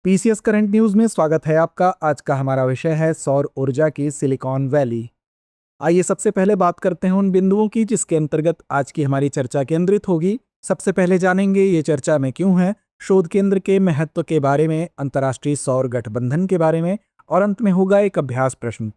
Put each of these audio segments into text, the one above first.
PCS current news में स्वागत है आपका। आज का हमारा विषय है सौर ऊर्जा की सिलिकॉन वैली। आइए सबसे पहले बात करते हैं उन बिंदुओं की जिसके अंतर्गत आज की हमारी चर्चा केंद्रित होगी। सबसे पहले जानेंगे ये चर्चा में क्यों है, शोध केंद्र के महत्व के बारे में, अंतर्राष्ट्रीय सौर गठबंधन के बारे में और अंत में होगा एक अभ्यास प्रश्न।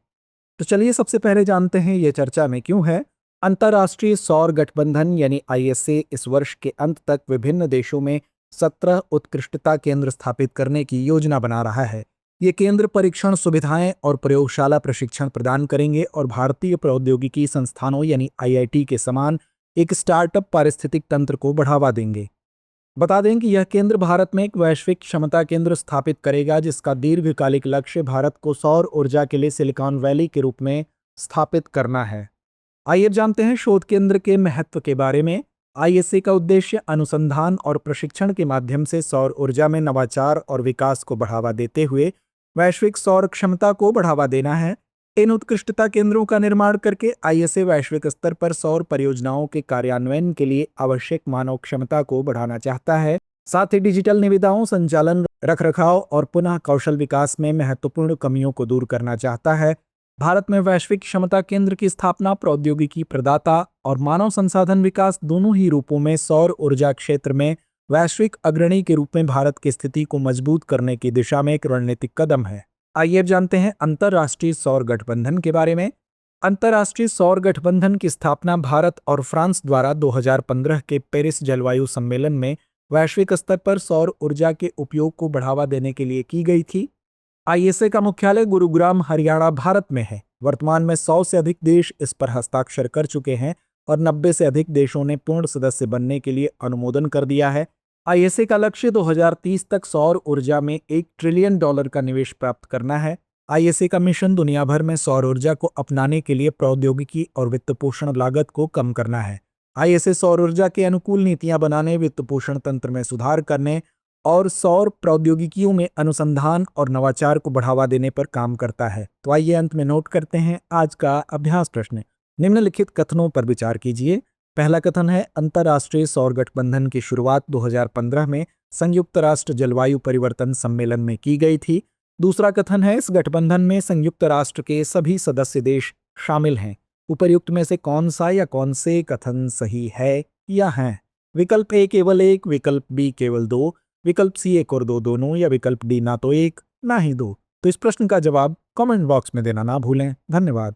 तो चलिए सबसे पहले जानते हैं ये चर्चा में क्यों है। अंतर्राष्ट्रीय सौर गठबंधन यानी आईएसए इस वर्ष के अंत तक विभिन्न देशों में 17 उत्कृष्टता केंद्र स्थापित करने की योजना बना रहा है। ये केंद्र परीक्षण सुविधाएं और प्रयोगशाला प्रशिक्षण प्रदान करेंगे और भारतीय प्रौद्योगिकी संस्थानों यानी आईआईटी के समान एक स्टार्टअप पारिस्थितिक तंत्र को बढ़ावा देंगे। बता दें कि यह केंद्र भारत में एक वैश्विक क्षमता केंद्र स्थापित करेगा जिसका दीर्घकालिक लक्ष्य भारत को सौर ऊर्जा के लिए सिलिकॉन वैली के रूप में स्थापित करना है। आइए अब जानते हैं शोध केंद्र के महत्व के बारे में। आईएसए का उद्देश्य अनुसंधान और प्रशिक्षण के माध्यम से सौर ऊर्जा में नवाचार और विकास को बढ़ावा देते हुए वैश्विक सौर क्षमता को बढ़ावा देना है। इन उत्कृष्टता केंद्रों का निर्माण करके आईएसए वैश्विक स्तर पर सौर परियोजनाओं के कार्यान्वयन के लिए आवश्यक मानव क्षमता को बढ़ाना चाहता है। साथ ही डिजिटल निविदाओं, संचालन, रखरखाव और पुनः कौशल विकास में महत्वपूर्ण कमियों को दूर करना चाहता है। भारत में वैश्विक क्षमता केंद्र की स्थापना प्रौद्योगिकी प्रदाता और मानव संसाधन विकास दोनों ही रूपों में सौर ऊर्जा क्षेत्र में वैश्विक अग्रणी के रूप में भारत की स्थिति को मजबूत करने की दिशा में एक रणनीतिक कदम है। आइए अब जानते हैं अंतर्राष्ट्रीय सौर गठबंधन के बारे में। अंतर्राष्ट्रीय सौर गठबंधन की स्थापना भारत और फ्रांस द्वारा 2015 के पेरिस जलवायु सम्मेलन में वैश्विक स्तर पर सौर ऊर्जा के उपयोग को बढ़ावा देने के लिए की गई थी। आईएसए का मुख्यालय गुरुग्राम, हरियाणा, भारत में है। वर्तमान में 100 से अधिक देश इस पर हस्ताक्षर कर चुके हैं और 90 से अधिक देशों ने पूर्ण सदस्य बनने के लिए अनुमोदन कर दिया है। आईएसए का लक्ष्य 2030 तक सौर ऊर्जा में $1 ट्रिलियन का निवेश प्राप्त करना है। आईएसए का मिशन दुनिया भर में सौर ऊर्जा को अपनाने के लिए प्रौद्योगिकी और वित्तपोषण लागत को कम करना है। आईएसए सौर ऊर्जा के अनुकूल नीतियां बनाने, वित्तपोषण तंत्र में सुधार करने और सौर प्रौद्योगिकियों में अनुसंधान और नवाचार को बढ़ावा देने पर काम करता है। तो आइए अंत में नोट करते हैं आज का अभ्यास प्रश्न। निम्नलिखित कथनों पर विचार कीजिए। पहला कथन है, अंतर्राष्ट्रीय सौर गठबंधन की शुरुआत 2015 में संयुक्त राष्ट्र जलवायु परिवर्तन सम्मेलन में की गई थी। दूसरा कथन है, इस गठबंधन में संयुक्त राष्ट्र के सभी सदस्य देश शामिल हैं। उपर्युक्त में से कौन सा या कौन से कथन सही है या हैं? विकल्प ए केवल एक, विकल्प बी केवल दो, विकल्प सी एक और दो दोनों, या विकल्प डी ना तो एक ना ही दो। तो इस प्रश्न का जवाब कमेंट बॉक्स में देना ना भूलें। धन्यवाद।